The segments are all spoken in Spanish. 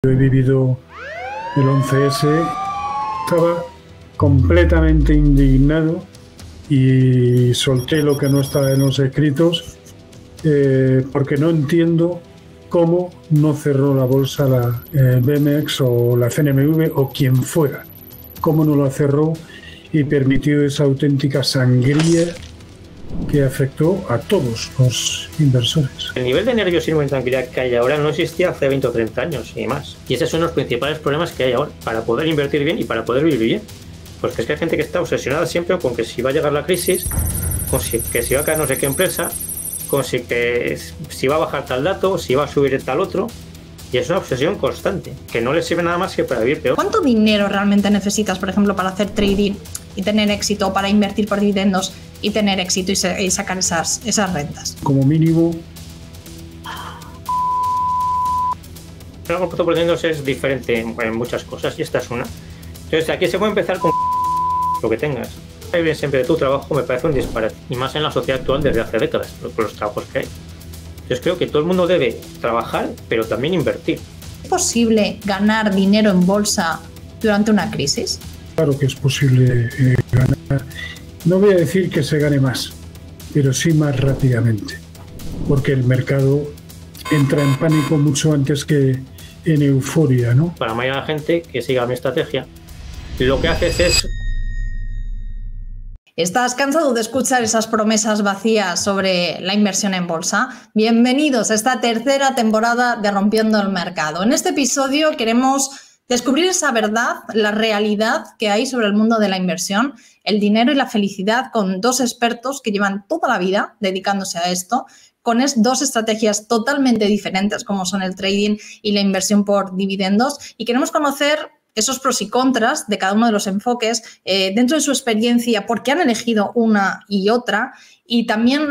Yo he vivido el 11S, estaba completamente indignado y solté lo que no estaba en los escritos porque no entiendo cómo no cerró la bolsa la BMX o la CNMV o quien fuera, cómo no la cerró y permitió esa auténtica sangría que afectó a todos los inversores. El nivel de nerviosismo y tranquilidad que hay ahora no existía hace 20 o 30 años y más. Y esos son los principales problemas que hay ahora para poder invertir bien y para poder vivir bien. Porque es que hay gente que está obsesionada siempre con que si va a llegar la crisis, con que si va a caer no sé qué empresa, con si va a bajar tal dato, si va a subir tal otro. Y es una obsesión constante, que no le sirve nada más que para vivir peor. ¿Cuánto dinero realmente necesitas, por ejemplo, para hacer trading y tener éxito, para invertir por dividendos y tener éxito y sacar esas rentas? Como mínimo. El compuesto por dividendos es diferente en muchas cosas y esta es una. Entonces aquí se puede empezar con lo que tengas. Vivir siempre de tu trabajo me parece un disparate, y más en la sociedad actual desde hace décadas, por los trabajos que hay. Entonces creo que todo el mundo debe trabajar, pero también invertir. ¿Es posible ganar dinero en bolsa durante una crisis? Claro que es posible ganar. No voy a decir que se gane más, pero sí más rápidamente, porque el mercado entra en pánico mucho antes que en euforia, ¿no? Para la mayoría de la gente que siga mi estrategia, lo que haces es... ¿Estás cansado de escuchar esas promesas vacías sobre la inversión en bolsa? Bienvenidos a esta tercera temporada de Rompiendo el Mercado. En este episodio queremos descubrir esa verdad, la realidad que hay sobre el mundo de la inversión, el dinero y la felicidad con dos expertos que llevan toda la vida dedicándose a esto, con dos estrategias totalmente diferentes como son el trading y la inversión por dividendos, y queremos conocer esos pros y contras de cada uno de los enfoques, dentro de su experiencia, por qué han elegido una y otra, y también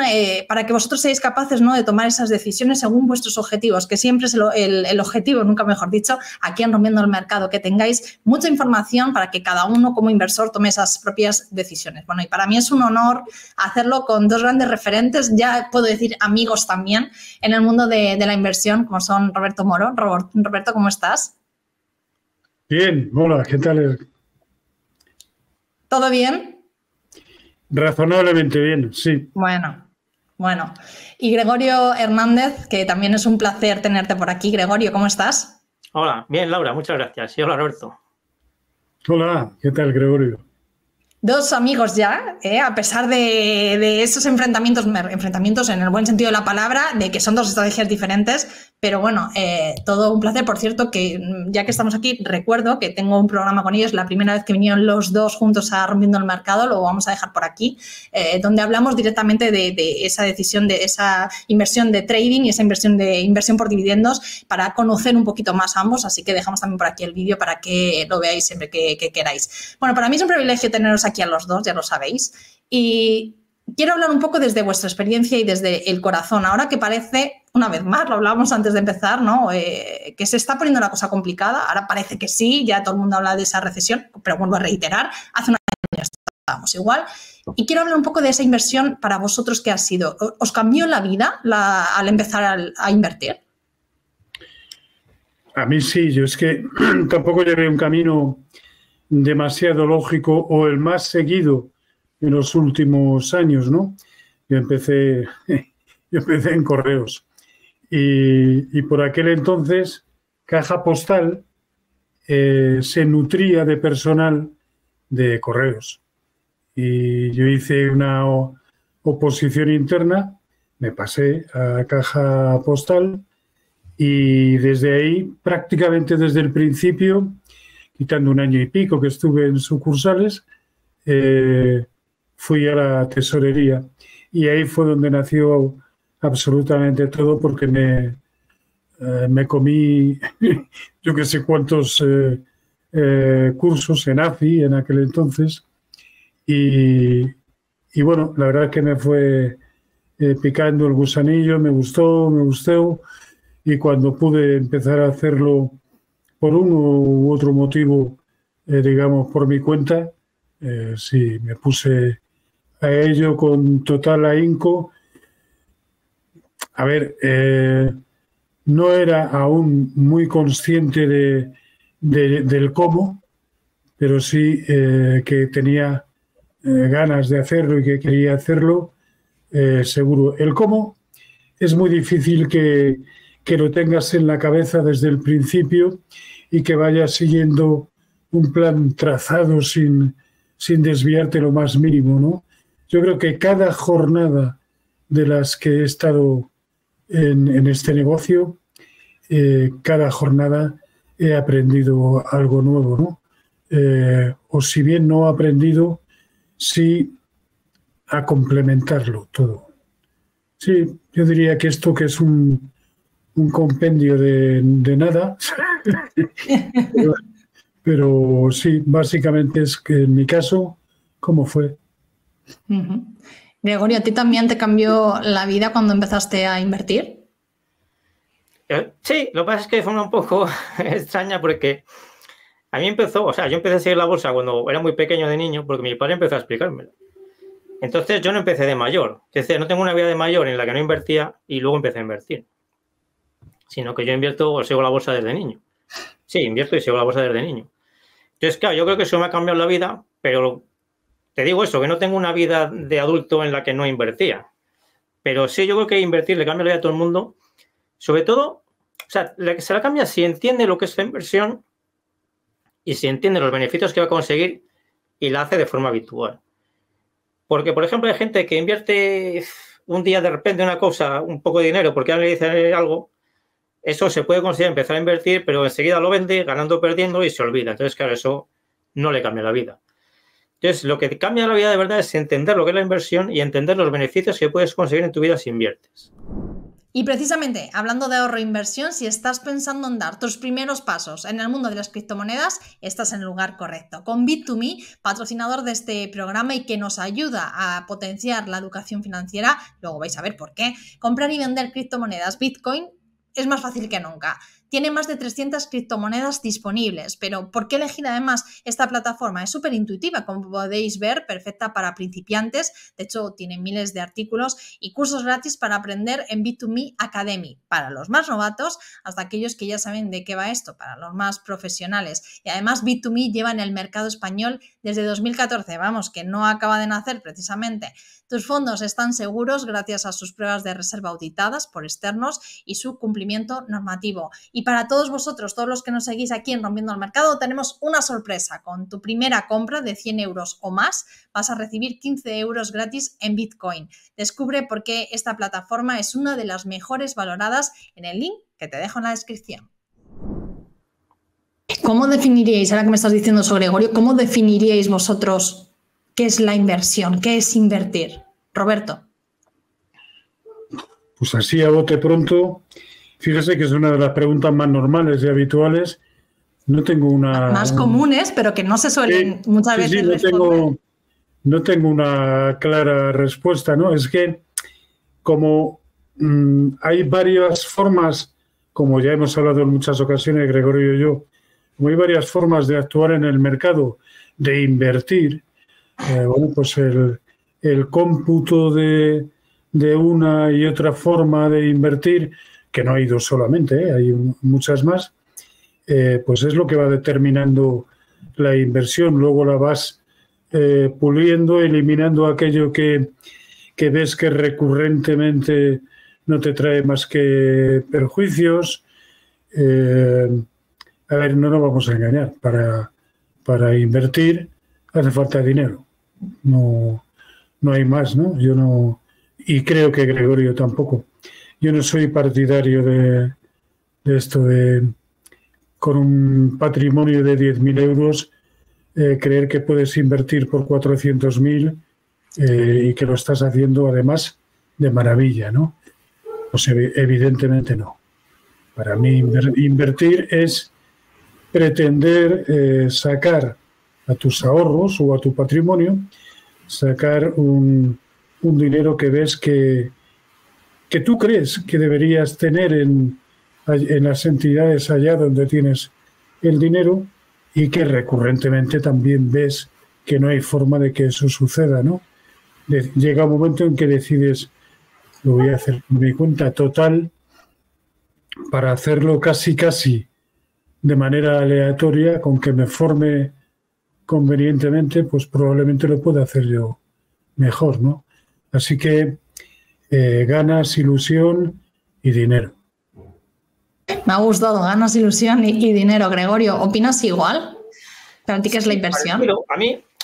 para que vosotros seáis capaces, ¿no?, de tomar esas decisiones según vuestros objetivos, que siempre es el objetivo, nunca mejor dicho, aquí en Rompiendo el Mercado, que tengáis mucha información para que cada uno como inversor tome esas propias decisiones. Bueno, y para mí es un honor hacerlo con dos grandes referentes, ya puedo decir amigos también, en el mundo de la inversión, como son Roberto Moro. Roberto, ¿cómo estás? Bien, hola, ¿qué tal? ¿Todo bien? Razonablemente bien, sí. Bueno. Y Gregorio Hernández, que también es un placer tenerte por aquí. Gregorio, ¿cómo estás? Hola, bien, Laura, muchas gracias. Y hola, Roberto. Hola, ¿qué tal, Gregorio? Dos amigos ya, a pesar de esos enfrentamientos en el buen sentido de la palabra, de que son dos estrategias diferentes, pero bueno, todo un placer. Por cierto, que ya que estamos aquí, recuerdo que tengo un programa con ellos, la primera vez que vinieron los dos juntos a Rompiendo el Mercado, lo vamos a dejar por aquí, donde hablamos directamente de esa decisión, de esa inversión de trading y esa inversión por dividendos, para conocer un poquito más a ambos, así que dejamos también por aquí el vídeo para que lo veáis siempre que queráis. Bueno, para mí es un privilegio teneros aquí a los dos, ya lo sabéis, y quiero hablar un poco desde vuestra experiencia y desde el corazón. Ahora que parece, una vez más, lo hablábamos antes de empezar, ¿no?, que se está poniendo la cosa complicada, ahora parece que sí, ya todo el mundo habla de esa recesión, pero vuelvo a reiterar, hace unos años estábamos igual, y quiero hablar un poco de esa inversión para vosotros. ¿Qué ha sido? ¿Os cambió la vida al empezar a invertir? A mí sí, yo es que tampoco llevé un camino demasiado lógico o el más seguido en los últimos años, ¿no? Yo empecé en correos y por aquel entonces Caja Postal se nutría de personal de correos y yo hice una oposición interna, me pasé a Caja Postal y desde ahí, prácticamente desde el principio, quitando un año y pico que estuve en sucursales, fui a la tesorería y ahí fue donde nació absolutamente todo, porque me comí yo que sé cuántos cursos en AFI en aquel entonces y bueno, la verdad es que me fue picando el gusanillo, me gustó y cuando pude empezar a hacerlo por uno u otro motivo, digamos, por mi cuenta, sí, me puse a ello con total ahínco. A ver, no era aún muy consciente del cómo, pero sí que tenía ganas de hacerlo y que quería hacerlo, seguro. El cómo es muy difícil que lo tengas en la cabeza desde el principio y que vayas siguiendo un plan trazado sin desviarte lo más mínimo, ¿no? Yo creo que cada jornada de las que he estado en este negocio, cada jornada he aprendido algo nuevo, ¿no? O si bien no he aprendido, sí a complementarlo todo. Sí, yo diría que esto que es un compendio de nada, pero sí, básicamente es que en mi caso, ¿cómo fue? Gregorio, ¿a ti también te cambió la vida cuando empezaste a invertir? Sí, lo que pasa es que fue un poco extraña porque a mí yo empecé a seguir la bolsa cuando era muy pequeño de niño porque mi padre empezó a explicármelo. Entonces yo no empecé de mayor, es decir, no tengo una vida de mayor en la que no invertía y luego empecé a invertir, sino que yo invierto o sigo la bolsa desde niño. Sí, invierto y sigo la bolsa desde niño. Entonces, claro, yo creo que eso me ha cambiado la vida, pero te digo eso, que no tengo una vida de adulto en la que no invertía. Pero sí, yo creo que invertir le cambia la vida a todo el mundo. Sobre todo, o sea, se la cambia si entiende lo que es la inversión y si entiende los beneficios que va a conseguir y la hace de forma habitual. Porque, por ejemplo, hay gente que invierte un día de repente una cosa, un poco de dinero, porque alguien le dice algo, eso se puede considerar empezar a invertir, pero enseguida lo vende, ganando o perdiendo, y se olvida. Entonces, claro, eso no le cambia la vida. Entonces, lo que cambia la vida de verdad es entender lo que es la inversión y entender los beneficios que puedes conseguir en tu vida si inviertes. Y precisamente, hablando de ahorro e inversión, si estás pensando en dar tus primeros pasos en el mundo de las criptomonedas, estás en el lugar correcto. Con Bit2Me, patrocinador de este programa y que nos ayuda a potenciar la educación financiera, luego vais a ver por qué, comprar y vender criptomonedas Bitcoin es más fácil que nunca. Tiene más de 300 criptomonedas disponibles, pero ¿por qué elegir además esta plataforma? Es súper intuitiva, como podéis ver, perfecta para principiantes. De hecho, tiene miles de artículos y cursos gratis para aprender en Bit2Me Academy, para los más novatos hasta aquellos que ya saben de qué va esto, para los más profesionales. Y además Bit2Me lleva en el mercado español desde 2014, vamos, que no acaba de nacer precisamente. Tus fondos están seguros gracias a sus pruebas de reserva auditadas por externos y su cumplimiento normativo. Y para todos vosotros, todos los que nos seguís aquí en Rompiendo el Mercado, tenemos una sorpresa. Con tu primera compra de 100 euros o más, vas a recibir 15 euros gratis en Bitcoin. Descubre por qué esta plataforma es una de las mejores valoradas en el link que te dejo en la descripción. ¿Cómo definiríais, ahora que me estás diciendo eso, Gregorio, cómo definiríais vosotros qué es la inversión, qué es invertir? Roberto. Pues así a bote pronto, fíjese que es una de las preguntas más normales y habituales. No tengo una... Más comunes, pero que no se suelen muchas veces responder. No tengo una clara respuesta, ¿no? Es que como hay varias formas, como ya hemos hablado en muchas ocasiones, Gregorio y yo, como hay varias formas de actuar en el mercado, de invertir, bueno, pues el cómputo de una y otra forma de invertir, que no hay dos solamente, hay muchas más, pues es lo que va determinando la inversión. Luego la vas puliendo, eliminando aquello que ves que recurrentemente no te trae más que perjuicios. A ver, no nos vamos a engañar, para invertir hace falta dinero, no hay más, ¿no? Yo no, y creo que Gregorio tampoco. Yo no soy partidario de esto de, con un patrimonio de 10.000 euros, creer que puedes invertir por 400.000 y que lo estás haciendo además de maravilla, ¿no? Pues evidentemente no. Para mí invertir es pretender sacar a tus ahorros o a tu patrimonio, sacar un dinero que ves que tú crees que deberías tener en las entidades allá donde tienes el dinero y que recurrentemente también ves que no hay forma de que eso suceda, ¿no? Llega un momento en que decides, lo voy a hacer por mi cuenta total, para hacerlo casi de manera aleatoria, con que me forme convenientemente, pues probablemente lo pueda hacer yo mejor, ¿no? Así que ganas, ilusión y dinero. Me ha gustado, ganas, ilusión y dinero. Gregorio, ¿opinas igual? ¿Para ti qué es la inversión?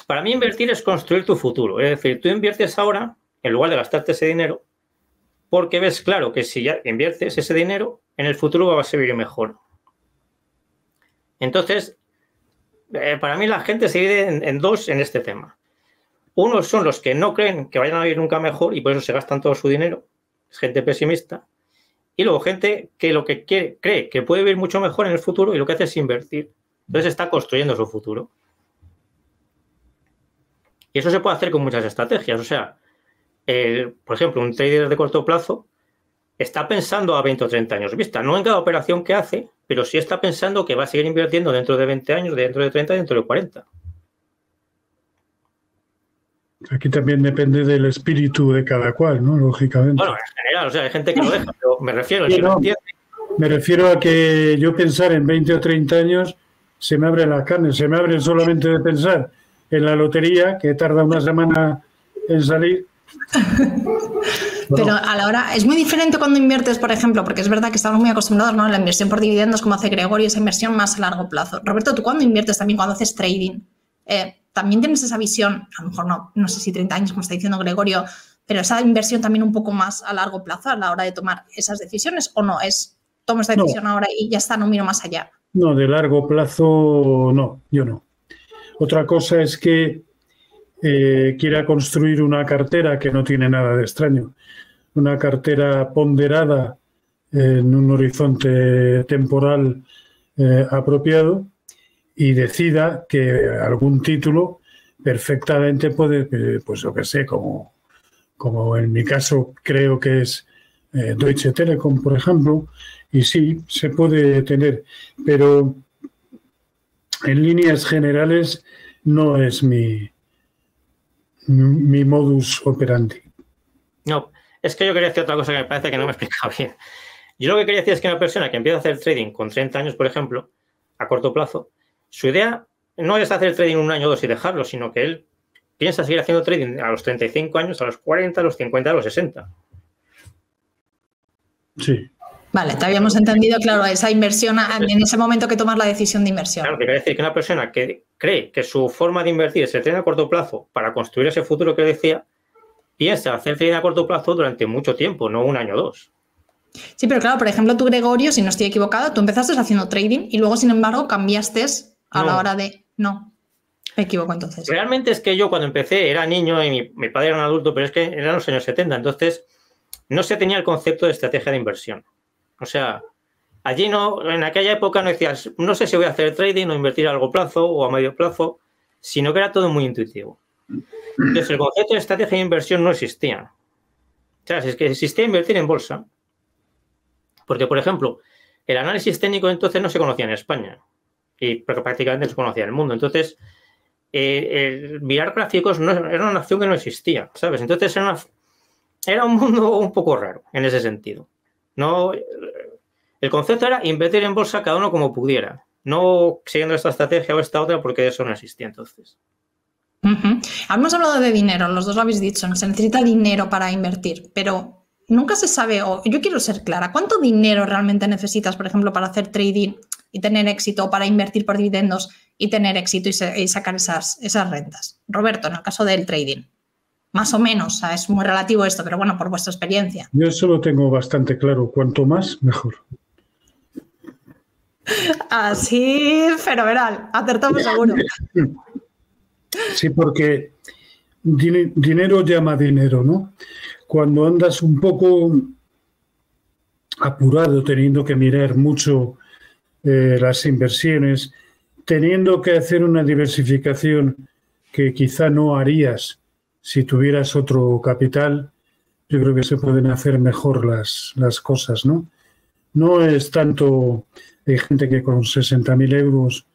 Para mí invertir es construir tu futuro. Es decir, tú inviertes ahora en lugar de gastarte ese dinero porque ves claro que si ya inviertes ese dinero, en el futuro va a servir mejor. Entonces, para mí la gente se divide en dos en este tema. Unos son los que no creen que vayan a vivir nunca mejor y por eso se gastan todo su dinero. Es gente pesimista. Y luego gente que lo que cree que puede vivir mucho mejor en el futuro y lo que hace es invertir. Entonces está construyendo su futuro. Y eso se puede hacer con muchas estrategias. O sea, por ejemplo, un trader de corto plazo está pensando a 20 o 30 años vista. No en cada operación que hace, pero sí está pensando que va a seguir invirtiendo dentro de 20 años, dentro de 30, dentro de 40. Aquí también depende del espíritu de cada cual, ¿no? Lógicamente. Bueno, en general, o sea, hay gente que lo deja, pero me refiero... Sí, no, me refiero a que yo pensar en 20 o 30 años se me abren las carnes, se me abren solamente de pensar en la lotería, que tarda una semana en salir. Pero a la hora, es muy diferente cuando inviertes, por ejemplo, porque es verdad que estamos muy acostumbrados, ¿no?, a la inversión por dividendos, como hace Gregorio, esa inversión más a largo plazo. Roberto, ¿tú cuando inviertes también, cuando haces trading, también tienes esa visión, a lo mejor no sé si 30 años, como está diciendo Gregorio, pero esa inversión también un poco más a largo plazo a la hora de tomar esas decisiones, o no? Tomo esta decisión ahora y ya está, no miro más allá. No, de largo plazo no, yo no. Otra cosa es que quiera construir una cartera que no tiene nada de extraño, una cartera ponderada en un horizonte temporal apropiado y decida que algún título perfectamente puede, pues yo que sé, como en mi caso creo que es Deutsche Telekom, por ejemplo, y sí, se puede tener, pero en líneas generales no es mi modus operandi. No, es que yo quería decir otra cosa que me parece que no me he explicado bien. Yo lo que quería decir es que una persona que empieza a hacer trading con 30 años, por ejemplo, a corto plazo, su idea no es hacer trading un año o dos y dejarlo, sino que él piensa seguir haciendo trading a los 35 años, a los 40, a los 50, a los 60. Sí. Vale, te habíamos entendido, claro, esa inversión en ese momento que tomas la decisión de inversión. Claro, que quiere decir que una persona que cree que su forma de invertir es el trading a corto plazo para construir ese futuro que decía, piensa hacer trading a corto plazo durante mucho tiempo, no un año o dos. Sí, pero claro, por ejemplo, tú, Gregorio, si no estoy equivocado, tú empezaste haciendo trading y luego, sin embargo, cambiaste a la hora de... No, me equivoco entonces. Realmente es que yo cuando empecé era niño y mi padre era un adulto, pero es que eran los años 70, entonces no se tenía el concepto de estrategia de inversión. O sea, allí no, en aquella época no decías, no sé si voy a hacer trading o invertir a largo plazo o a medio plazo, sino que era todo muy intuitivo. Entonces, el concepto de estrategia de inversión no existía. O sea, es que existía invertir en bolsa. Porque, por ejemplo, el análisis técnico entonces no se conocía en España y prácticamente no se conocía en el mundo. Entonces, el mirar gráficos era una opción que no existía, ¿sabes? Entonces, era un mundo un poco raro en ese sentido. No, el concepto era invertir en bolsa cada uno como pudiera, no siguiendo esta estrategia o esta otra, porque eso no existía entonces. Hemos hablado de dinero, los dos lo habéis dicho, se necesita dinero para invertir, pero nunca se sabe, o yo quiero ser clara, ¿cuánto dinero realmente necesitas, por ejemplo, para hacer trading y tener éxito, o para invertir por dividendos y tener éxito y sacar esas rentas? Roberto, en el caso del trading. Más o menos, o sea, es muy relativo esto, pero bueno, por vuestra experiencia. Yo eso lo tengo bastante claro. Cuanto más, mejor. Así, fenomenal. Acertamos seguro. Sí, porque dinero llama dinero, ¿no? Cuando andas un poco apurado, teniendo que mirar mucho las inversiones, teniendo que hacer una diversificación que quizá no harías si tuvieras otro capital, yo creo que se pueden hacer mejor las cosas, ¿no? No es tanto, hay gente que con 60.000 euros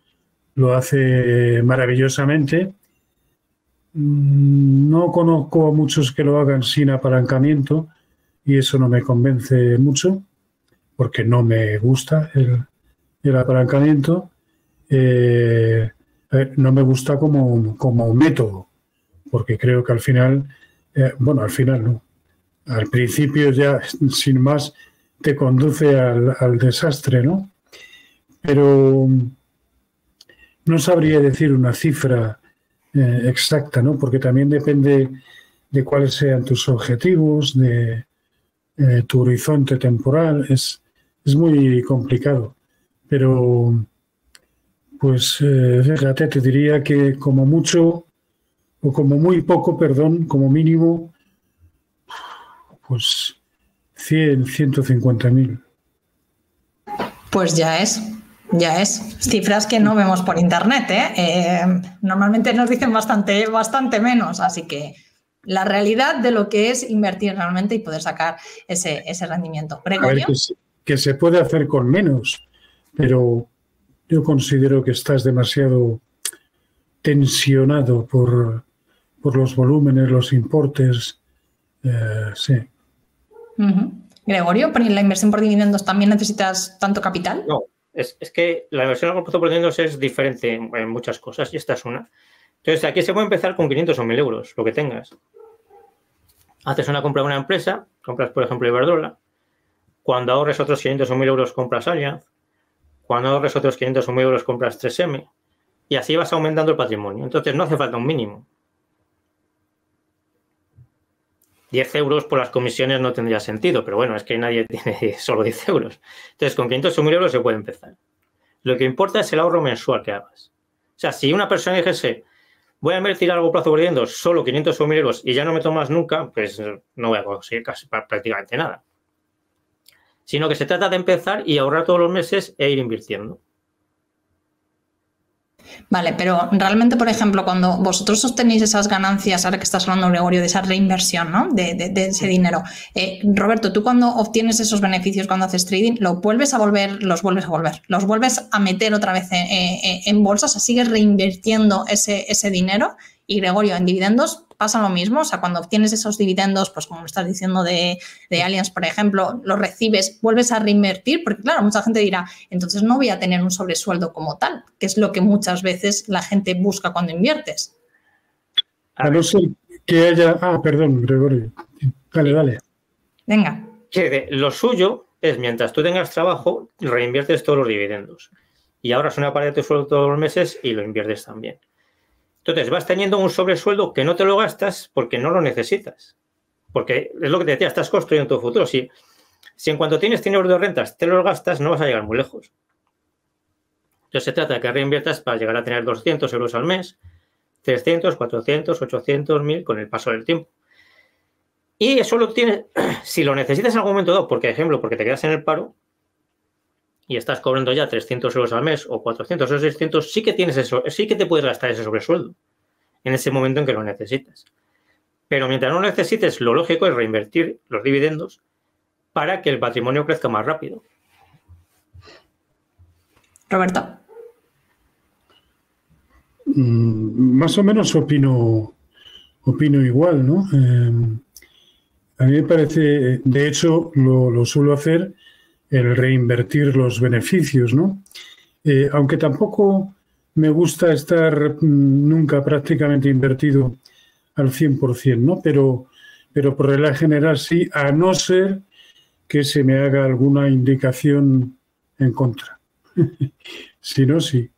lo hace maravillosamente. No conozco a muchos que lo hagan sin apalancamiento y eso no me convence mucho. porque no me gusta el apalancamiento. No me gusta como método, porque creo que al final, al final no, al principio ya sin más te conduce al desastre, ¿no? Pero no sabría decir una cifra exacta, ¿no? Porque también depende de cuáles sean tus objetivos, de tu horizonte temporal. Es muy complicado, pero pues fíjate, te diría que como mucho, o como muy poco, perdón, como mínimo, pues 100, 150.000. Pues ya es. Cifras que no vemos por internet, ¿eh? Normalmente nos dicen bastante menos, así que la realidad de lo que es invertir realmente y poder sacar ese rendimiento. ¿Gregorio? A ver, que se puede hacer con menos, pero yo considero que estás demasiado tensionado por los volúmenes, los importes. Sí. Gregorio, ¿para la inversión por dividendos también necesitas tanto capital? No, es que la inversión a corto plazo por dividendos es diferente en muchas cosas y esta es una. Entonces, aquí se puede empezar con 500 o 1.000 euros, lo que tengas. Haces una compra de una empresa, compras, por ejemplo, Iberdrola. Cuando ahorres otros 500 o 1.000 euros, compras Allianz. Cuando ahorres otros 500 o 1.000 euros, compras 3M. Y así vas aumentando el patrimonio. Entonces, no hace falta un mínimo. 10 euros por las comisiones no tendría sentido, pero bueno, es que nadie tiene solo 10 euros. Entonces, con 500 o 1.000 euros se puede empezar. Lo que importa es el ahorro mensual que hagas. O sea, si una persona dijese, voy a invertir a largo plazo por dividendos solo 500 o 1.000 euros y ya no meto más nunca, pues no voy a conseguir prácticamente nada. Sino que se trata de empezar y ahorrar todos los meses e ir invirtiendo. Vale, pero realmente, por ejemplo, cuando vosotros obtenéis esas ganancias, ahora que estás hablando, Gregorio, de esa reinversión, ¿no? de ese dinero. Roberto, tú cuando obtienes esos beneficios, cuando haces trading, los vuelves a meter otra vez en bolsa, o sea, sigues reinvirtiendo ese dinero. Y Gregorio, en dividendos pasa lo mismo, o sea, cuando obtienes esos dividendos, pues como me estás diciendo de Allianz, por ejemplo, los recibes, vuelves a reinvertir, porque claro, mucha gente dirá, entonces no voy a tener un sobresueldo como tal, que es lo que muchas veces la gente busca cuando inviertes. A no ser que haya... perdón, Gregorio. Dale. Venga. Que lo suyo es, mientras tú tengas trabajo, reinviertes todos los dividendos. Y ahorras una parte de tu sueldo todos los meses y lo inviertes también. Entonces, vas teniendo un sobresueldo que no te lo gastas porque no lo necesitas. Porque es lo que te decía, estás construyendo tu futuro. Si en cuanto tienes 100 euros de rentas, te los gastas, no vas a llegar muy lejos. Entonces, se trata de que reinviertas para llegar a tener 200 euros al mes, 300, 400, 800, 1.000 con el paso del tiempo. Y eso lo tienes, si lo necesitas en algún momento dado, porque te quedas en el paro y estás cobrando ya 300 euros al mes o 400 o 600, sí que tienes eso, sí que te puedes gastar ese sobresueldo en ese momento en que lo necesitas. Pero mientras no lo necesites, lo lógico es reinvertir los dividendos para que el patrimonio crezca más rápido. Roberto. Más o menos opino igual, ¿no? A mí me parece, de hecho, lo suelo hacer, el reinvertir los beneficios, ¿no? Aunque tampoco me gusta estar nunca prácticamente invertido al 100%, ¿no? Pero por regla general sí, a no ser que se me haga alguna indicación en contra. Si no, sí.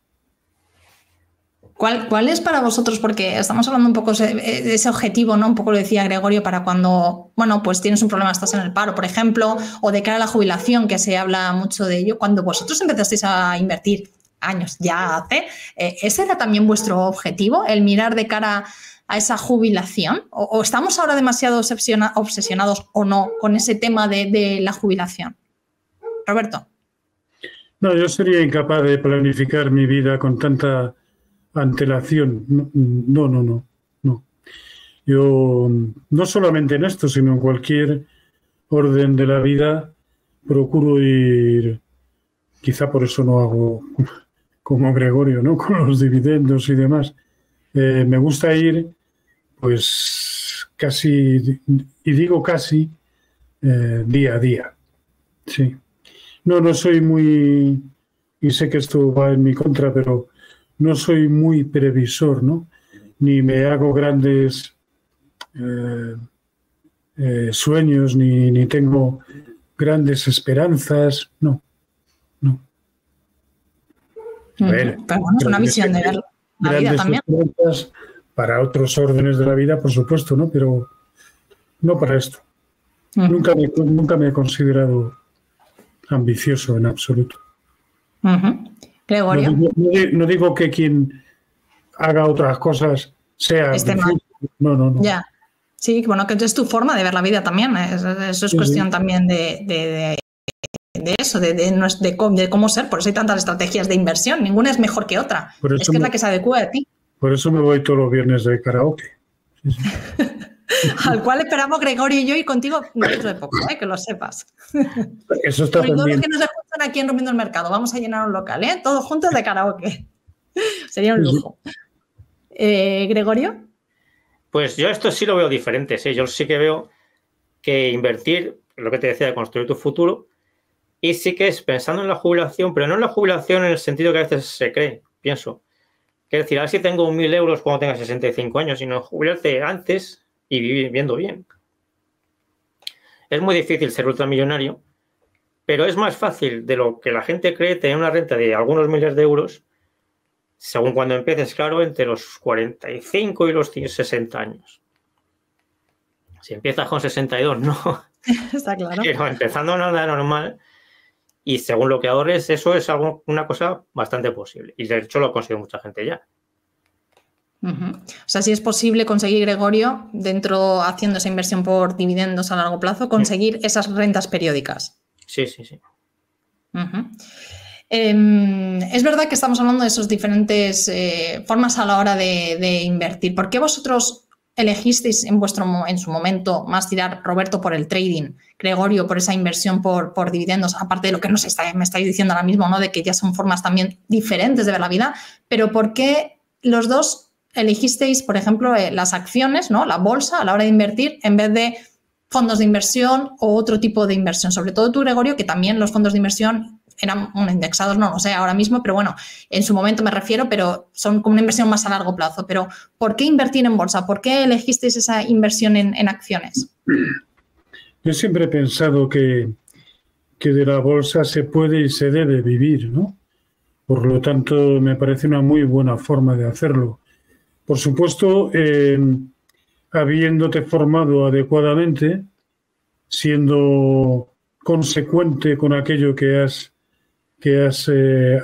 ¿Cuál es para vosotros? Porque estamos hablando un poco de ese objetivo, ¿no? Un poco lo decía Gregorio, para cuando, pues tienes un problema, estás en el paro, por ejemplo, o de cara a la jubilación, que se habla mucho de ello. Cuando vosotros empezasteis a invertir, años ya hace, ¿ese era también vuestro objetivo, el mirar de cara a esa jubilación? ¿O estamos ahora demasiado obsesionados o no con ese tema de la jubilación? Roberto. No, yo sería incapaz de planificar mi vida con tanta antelación. No. Yo, no solamente en esto, sino en cualquier orden de la vida, procuro ir, quizá por eso no hago como Gregorio, ¿no? Con los dividendos y demás. Me gusta ir, pues, casi, y digo casi, día a día. Sí. No soy muy, y sé que esto va en mi contra, pero no soy muy previsor, ¿no? Ni me hago grandes sueños, ni tengo grandes esperanzas, no. Pero bueno, es una visión de ver la vida también. Para otros órdenes de la vida, por supuesto, ¿no? Pero no para esto. Nunca me he considerado ambicioso en absoluto. Gregorio. No digo que quien haga otras cosas sea ambicioso. No. Ya. Sí, bueno, que es tu forma de ver la vida también. Eso es cuestión también de eso, de cómo ser. Por eso hay tantas estrategias de inversión. Ninguna es mejor que otra. Es que es la que se adecua a ti. Por eso me voy todos los viernes de karaoke. Sí. Al cual esperamos Gregorio y yo y contigo dentro de poco, que lo sepas. Eso está todos también. los que nos escuchan aquí en Rompiendo el Mercado, vamos a llenar un local, todos juntos de karaoke. Sería un lujo. ¿Gregorio? Pues yo esto sí lo veo diferente, ¿sí? Yo sí que veo que invertir, lo que te decía, de construir tu futuro, y sí que es pensando en la jubilación, pero no en la jubilación en el sentido que a veces se cree, pienso. Quiero decir, a ver si tengo 1.000 euros cuando tenga 65 años, sino jubilarte antes y viviendo bien. Es muy difícil ser ultramillonario, pero es más fácil de lo que la gente cree tener una renta de algunos miles de euros, según cuando empieces, claro, entre los 45 y los 60 años. Si empiezas con 62, no. Está claro. Pero empezando nada normal, y según lo que ahorres, eso es una cosa bastante posible. Y de hecho lo ha conseguido mucha gente ya. O sea, si es posible conseguir, Gregorio, haciendo esa inversión por dividendos a largo plazo, conseguir esas rentas periódicas. Sí. Es verdad que estamos hablando de esas diferentes formas a la hora de invertir. ¿Por qué vosotros elegisteis en su momento más tirar, Roberto, por el trading, Gregorio, por esa inversión por dividendos, aparte de lo que me estáis diciendo ahora mismo, ¿no? De que ya son formas también diferentes de ver la vida, pero ¿por qué los dos elegisteis, por ejemplo, las acciones, ¿no? La bolsa a la hora de invertir en vez de fondos de inversión o otro tipo de inversión? Sobre todo tú, Gregorio, que también los fondos de inversión eran indexados, no lo sé ahora mismo, pero bueno, en su momento me refiero, pero son como una inversión más a largo plazo. Pero ¿por qué invertir en bolsa? ¿Por qué elegisteis esa inversión en acciones? Yo siempre he pensado que de la bolsa se puede y se debe vivir, ¿no? Por lo tanto, me parece una muy buena forma de hacerlo. Por supuesto, habiéndote formado adecuadamente, siendo consecuente con aquello que has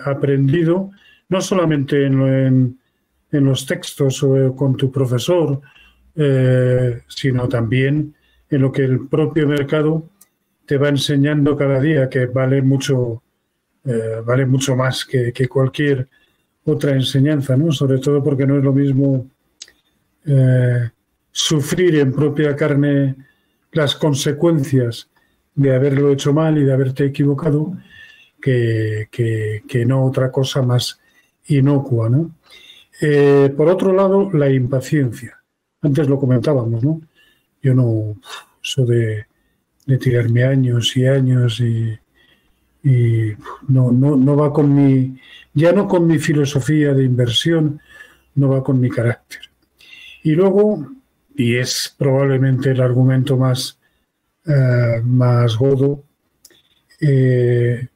aprendido, no solamente en los textos o con tu profesor, sino también en lo que el propio mercado te va enseñando cada día, que vale mucho más que cualquier otra enseñanza, ¿no? Sobre todo porque no es lo mismo sufrir en propia carne las consecuencias de haberlo hecho mal y de haberte equivocado que no otra cosa más inocua, ¿no? Por otro lado, la impaciencia. Antes lo comentábamos, ¿no? Yo no... Eso de tirarme años y años y no va con mi... Ya no con mi filosofía de inversión, no va con mi carácter. Y luego, y es probablemente el argumento más godo, el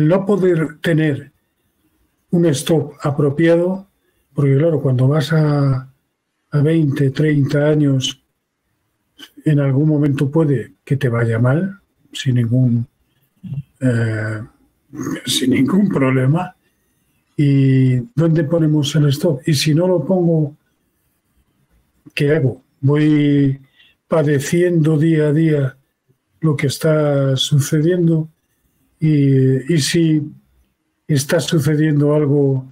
no poder tener un stop apropiado, porque claro, cuando vas a 20, 30 años, en algún momento puede que te vaya mal, sin ningún problema. ¿Y dónde ponemos el stop? Y si no lo pongo, ¿qué hago? Voy padeciendo día a día lo que está sucediendo y si está sucediendo algo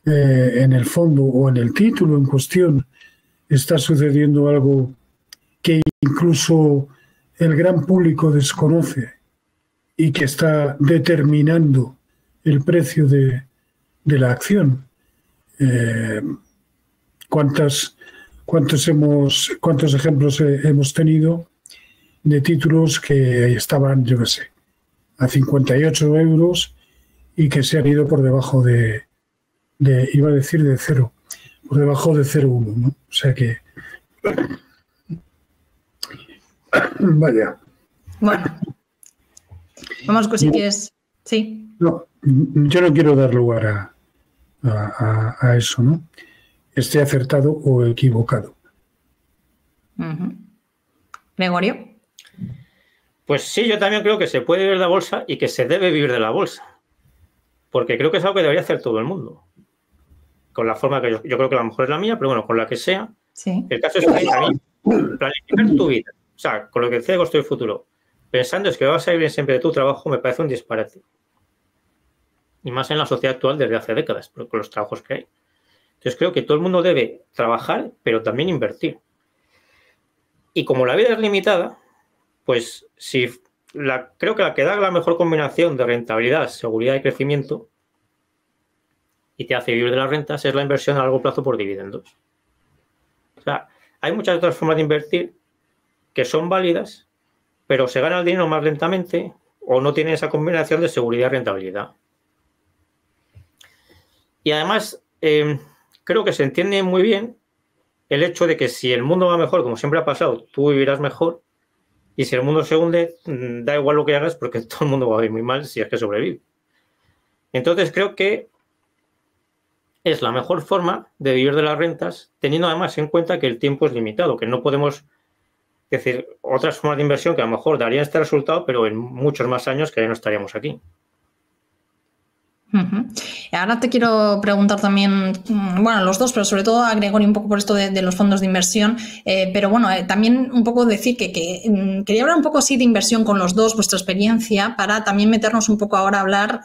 en el fondo o en el título en cuestión, está sucediendo algo que incluso el gran público desconoce y que está determinando el precio de la acción. ¿Cuántas ¿Cuántos ejemplos hemos tenido de títulos que estaban, yo qué sé, a 58 euros y que se han ido por debajo iba a decir de cero, por debajo de 0,1, ¿no? O sea que, vaya. Bueno, vamos con si quieres. Sí. No, yo no quiero dar lugar a eso, ¿no? Esté acertado o equivocado. Gregorio. Pues sí, yo también creo que se puede vivir de la bolsa y que se debe vivir de la bolsa. Porque creo que es algo que debería hacer todo el mundo. Con la forma que yo creo que a lo mejor es la mía, pero bueno, con la que sea. Sí. El caso es que a mí, planificar tu vida, o sea, con lo que decía de construir el futuro, pensando es que vas a vivir siempre de tu trabajo, me parece un disparate. Y más en la sociedad actual desde hace décadas, con los trabajos que hay. Entonces creo que todo el mundo debe trabajar, pero también invertir. Y como la vida es limitada, pues creo que la que da la mejor combinación de rentabilidad, seguridad y crecimiento y te hace vivir de las rentas es la inversión a largo plazo por dividendos. O sea, hay muchas otras formas de invertir que son válidas, pero se gana el dinero más lentamente o no tiene esa combinación de seguridad y rentabilidad. Y además, creo que se entiende muy bien el hecho de que si el mundo va mejor, como siempre ha pasado, tú vivirás mejor. Y si el mundo se hunde, da igual lo que hagas porque todo el mundo va a ir muy mal si es que sobrevive. Entonces creo que es la mejor forma de vivir de las rentas, teniendo además en cuenta que el tiempo es limitado, que no podemos decir otras formas de inversión que a lo mejor darían este resultado, pero en muchos más años que ya no estaríamos aquí. Ahora te quiero preguntar también, bueno, a los dos, pero sobre todo a Gregorio un poco por esto de los fondos de inversión, pero bueno, también un poco decir que quería hablar un poco así de inversión con los dos, vuestra experiencia, para también meternos un poco ahora a hablar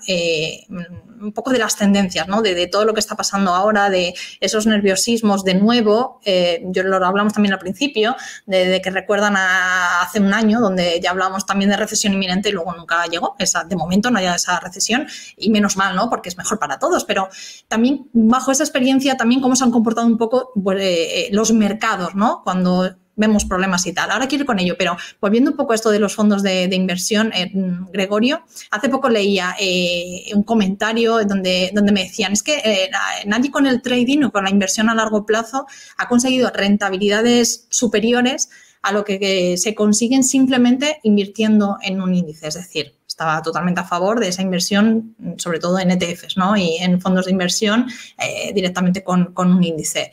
un poco de las tendencias, ¿no? De todo lo que está pasando ahora, de esos nerviosismos de nuevo, yo lo hablamos también al principio, de que recuerdan a hace un año, donde ya hablábamos también de recesión inminente y luego nunca llegó, de momento no haya esa recesión y menos mal, ¿no? Porque es mejor para todos, pero también bajo esa experiencia también cómo se han comportado un poco los mercados, ¿no? Cuando vemos problemas y tal. Ahora quiero ir con ello, pero volviendo un poco a esto de los fondos de inversión, Gregorio, hace poco leía un comentario donde me decían, es que nadie con el trading o con la inversión a largo plazo ha conseguido rentabilidades superiores a lo que se consiguen simplemente invirtiendo en un índice, es decir, estaba totalmente a favor de esa inversión, sobre todo en ETFs, ¿no? Y en fondos de inversión directamente con un índice.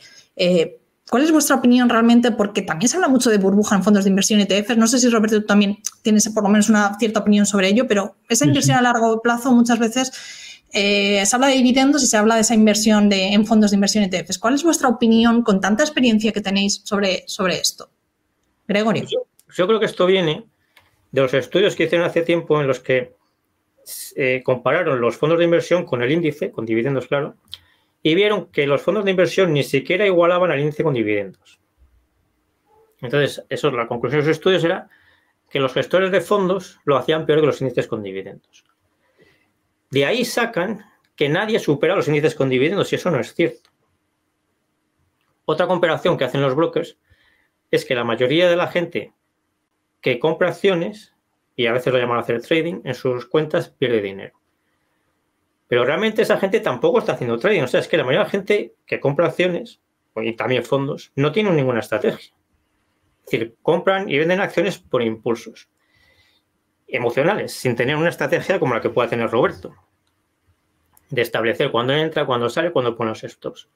¿Cuál es vuestra opinión realmente? Porque también se habla mucho de burbuja en fondos de inversión ETFs. No sé si, Roberto, tú también tienes por lo menos una cierta opinión sobre ello, pero esa inversión a largo plazo muchas veces se habla de dividendos y se habla de esa inversión en fondos de inversión ETFs. ¿Cuál es vuestra opinión con tanta experiencia que tenéis sobre esto? Gregorio. Yo creo que esto viene de los estudios que hicieron hace tiempo en los que compararon los fondos de inversión con el índice, con dividendos, claro, y vieron que los fondos de inversión ni siquiera igualaban al índice con dividendos. Entonces, la conclusión de los estudios era que los gestores de fondos lo hacían peor que los índices con dividendos. De ahí sacan que nadie supera los índices con dividendos, y eso no es cierto. Otra comparación que hacen los brokers es que la mayoría de la gente que compra acciones, y a veces lo llaman hacer trading, en sus cuentas pierde dinero. Pero realmente esa gente tampoco está haciendo trading. O sea, es que la mayoría de la gente que compra acciones, y también fondos, no tiene ninguna estrategia. Es decir, compran y venden acciones por impulsos emocionales, sin tener una estrategia como la que pueda tener Roberto, de establecer cuándo entra, cuándo sale, cuándo pone los stops.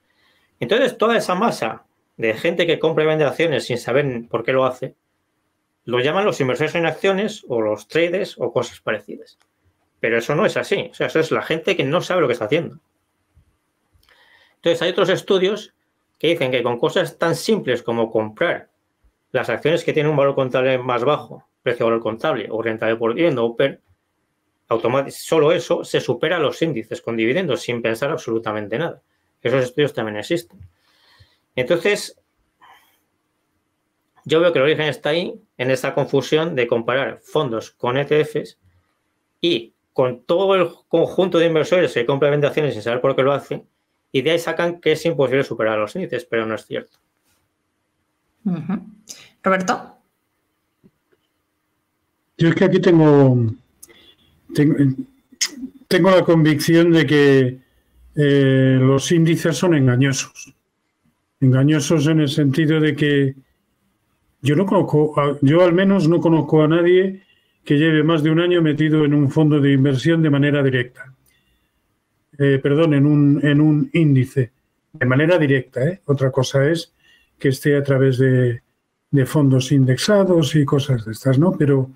Entonces, toda esa masa de gente que compra y vende acciones sin saber por qué lo hace, lo llaman los inversores en acciones o los traders o cosas parecidas. Pero eso no es así. O sea, eso es la gente que no sabe lo que está haciendo. Entonces, hay otros estudios que dicen que con cosas tan simples como comprar las acciones que tienen un valor contable más bajo, precio-valor contable o rentabilidad por dividendo o PER, solo eso se supera a los índices con dividendos sin pensar absolutamente nada. Esos estudios también existen. Entonces, yo veo que el origen está ahí, en esa confusión de comparar fondos con ETFs y con todo el conjunto de inversores que compran y venden acciones sin saber por qué lo hacen, y de ahí sacan que es imposible superar los índices, pero no es cierto. Roberto. Yo es que aquí tengo la convicción de que los índices son engañosos. Engañosos en el sentido de que yo al menos no conozco a nadie que lleve más de un año metido en un fondo de inversión de manera directa. En un índice, de manera directa. Otra cosa es que esté a través de fondos indexados y cosas de estas, ¿no? Pero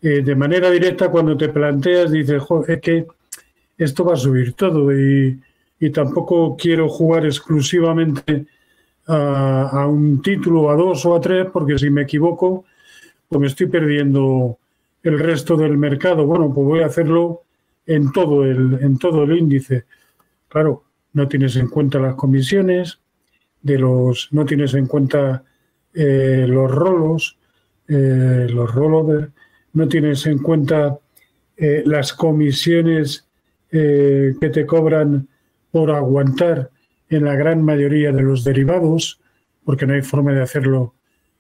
de manera directa, cuando te planteas, dices, joder, es que esto va a subir todo y tampoco quiero jugar exclusivamente a un título, a dos o a tres, porque si me equivoco, pues me estoy perdiendo el resto del mercado. Bueno, pues voy a hacerlo en todo el índice. Claro, no tienes en cuenta las comisiones, no tienes en cuenta los rolos, los rollovers, no tienes en cuenta las comisiones que te cobran por aguantar en la gran mayoría de los derivados, porque no hay forma de hacerlo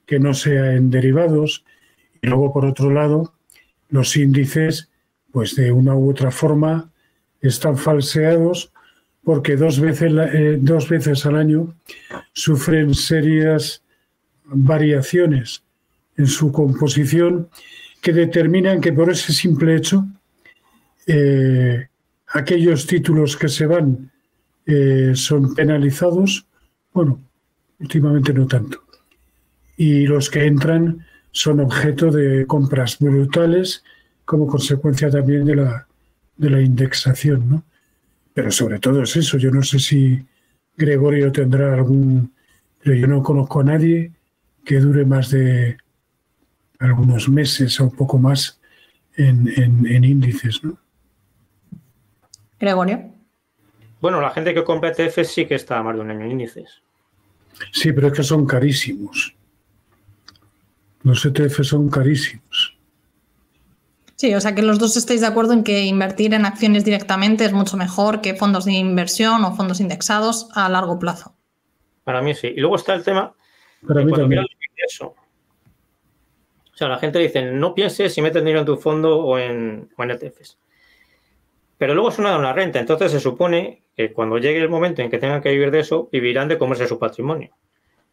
que no sea en derivados. Y luego, por otro lado, los índices, pues de una u otra forma, están falseados porque dos veces al año sufren serias variaciones en su composición que determinan que por ese simple hecho aquellos títulos que se van son penalizados, bueno, últimamente no tanto, y los que entran son objeto de compras brutales como consecuencia también de la indexación, ¿no? Pero sobre todo es eso. Yo no sé si Gregorio tendrá pero yo no conozco a nadie que dure más de algunos meses o un poco más en índices, ¿no? Gregorio. Bueno, la gente que compra ETFs sí que está más de un año en índices. Sí, pero es que son carísimos. Los ETFs son carísimos. Sí, o sea que los dos estáis de acuerdo en que invertir en acciones directamente es mucho mejor que fondos de inversión o fondos indexados a largo plazo. Para mí sí. Y luego está el tema Para mí también. Eso. O sea, la gente dice, no pienses si metes dinero en tu fondo o en ETFs. Pero luego es una renta. Entonces se supone que cuando llegue el momento en que tengan que vivir de eso, vivirán de comerse su patrimonio.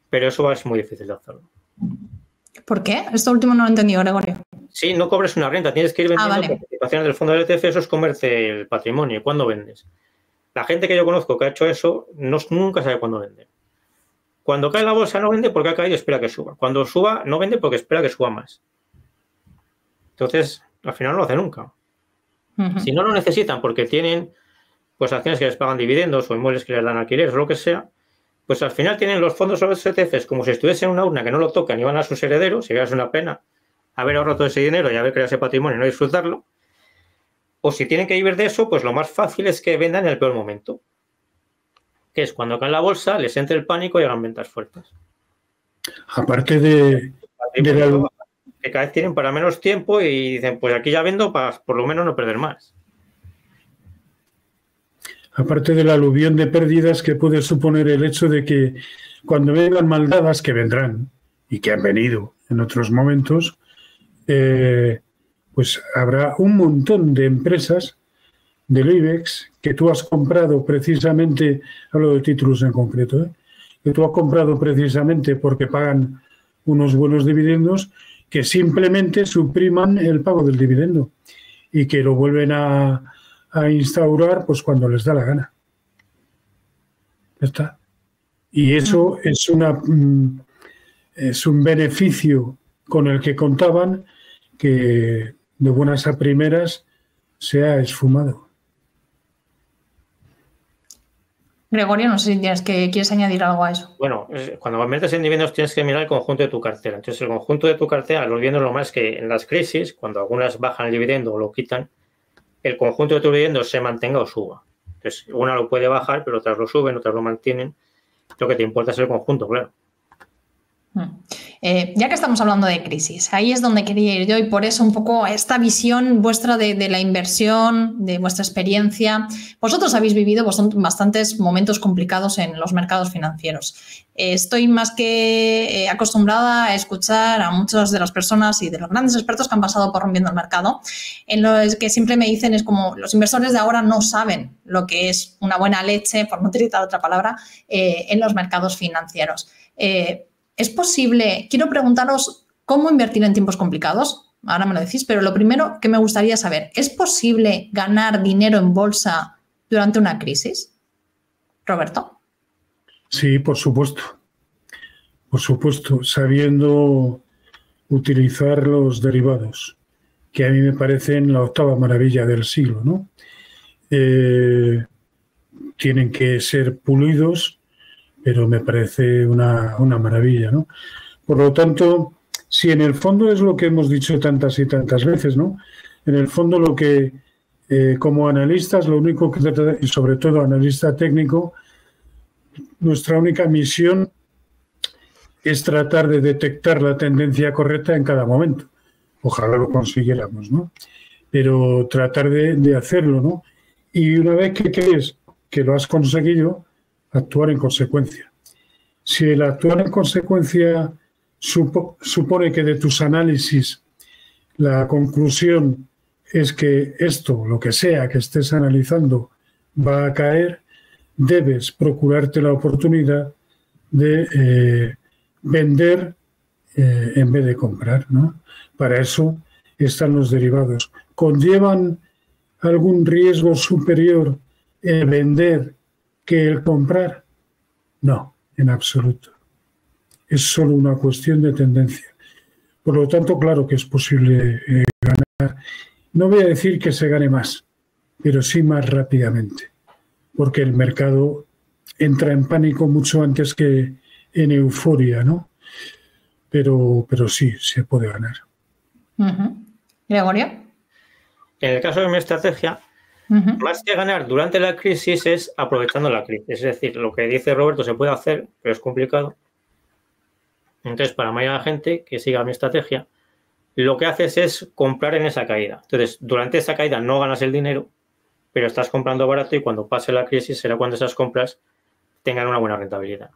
Pero eso es muy difícil de hacerlo. ¿Por qué? Esto último no lo he entendido, Gregorio. Sí, no cobres una renta. Tienes que ir vendiendo vale. participaciones del fondo del ETF. Eso es comerse el patrimonio. ¿Y cuándo vendes? La gente que yo conozco que ha hecho eso nunca sabe cuándo vender. Cuando cae la bolsa no vende porque ha caído y espera que suba. Cuando suba no vende porque espera que suba más. Entonces, al final no lo hace nunca. Si no lo necesitan porque tienen pues acciones que les pagan dividendos o inmuebles que les dan alquileres o lo que sea, pues al final tienen los fondos o los ETFs como si estuviesen en una urna que no lo tocan y van a sus herederos, y es una pena haber ahorrado todo ese dinero y haber creado ese patrimonio y no disfrutarlo. O si tienen que vivir de eso, pues lo más fácil es que vendan en el peor momento, que es cuando cae la bolsa, les entre el pánico y hagan ventas fuertes. Aparte de que cada vez tienen para menos tiempo y dicen, pues aquí ya vendo para por lo menos no perder más. Aparte del aluvión de pérdidas que puede suponer el hecho de que cuando vengan maldadas, que vendrán y que han venido en otros momentos, pues habrá un montón de empresas del IBEX que tú has comprado precisamente, hablo de títulos en concreto, que tú has comprado precisamente porque pagan unos buenos dividendos, que simplemente supriman el pago del dividendo y que lo vuelven a instaurar pues cuando les da la gana. Ya está. Y eso es un beneficio con el que contaban que de buenas a primeras se ha esfumado. Gregorio, no sé si quieres añadir algo a eso. Bueno, cuando metes en dividendos tienes que mirar el conjunto de tu cartera. Entonces, el conjunto de tu cartera, los dividendos, lo más que en las crisis, cuando algunas bajan el dividendo o lo quitan, el conjunto de tus dividendos se mantenga o suba. Entonces, una lo puede bajar, pero otras lo suben, otras lo mantienen. Lo que te importa es el conjunto, claro. Ya que estamos hablando de crisis, ahí es donde quería ir yo y por eso un poco esta visión vuestra de la inversión, de vuestra experiencia. Vosotros habéis vivido bastantes momentos complicados en los mercados financieros. Estoy más que acostumbrada a escuchar a muchas de las personas y de los grandes expertos que han pasado por Rompiendo el Mercado, en los que siempre me dicen es como los inversores de ahora no saben lo que es una buena leche, por no utilizar otra palabra, en los mercados financieros. ¿Es posible? Quiero preguntaros cómo invertir en tiempos complicados. Ahora me lo decís, pero lo primero que me gustaría saber, ¿es posible ganar dinero en bolsa durante una crisis? Roberto. Sí, por supuesto. Por supuesto, sabiendo utilizar los derivados, que a mí me parecen la octava maravilla del siglo, ¿no? Tienen que ser pulidos, pero me parece una maravilla, ¿no? Por lo tanto, si en el fondo es lo que hemos dicho tantas y tantas veces, ¿no? En el fondo lo que, como analistas, lo único que trata, y sobre todo analista técnico, nuestra única misión es tratar de detectar la tendencia correcta en cada momento. Ojalá lo consiguiéramos, ¿no? Pero tratar de hacerlo, ¿no? Y una vez que crees que lo has conseguido, actuar en consecuencia. Si el actuar en consecuencia supone que de tus análisis la conclusión es que esto, lo que sea que estés analizando, va a caer, debes procurarte la oportunidad de vender en vez de comprar, ¿no? Para eso están los derivados. ¿Conllevan algún riesgo superior el vender que el comprar? No, en absoluto. Es solo una cuestión de tendencia. Por lo tanto, claro que es posible ganar. No voy a decir que se gane más, pero sí más rápidamente, porque el mercado entra en pánico mucho antes que en euforia, ¿no? Pero sí, se puede ganar. Gregorio. En el caso de mi estrategia, más que ganar durante la crisis es aprovechando la crisis. Es decir, lo que dice Roberto se puede hacer, pero es complicado. Entonces, para la mayoría de la gente que siga mi estrategia, lo que haces es comprar en esa caída. Entonces, durante esa caída no ganas el dinero, pero estás comprando barato y cuando pase la crisis será cuando esas compras tengan una buena rentabilidad.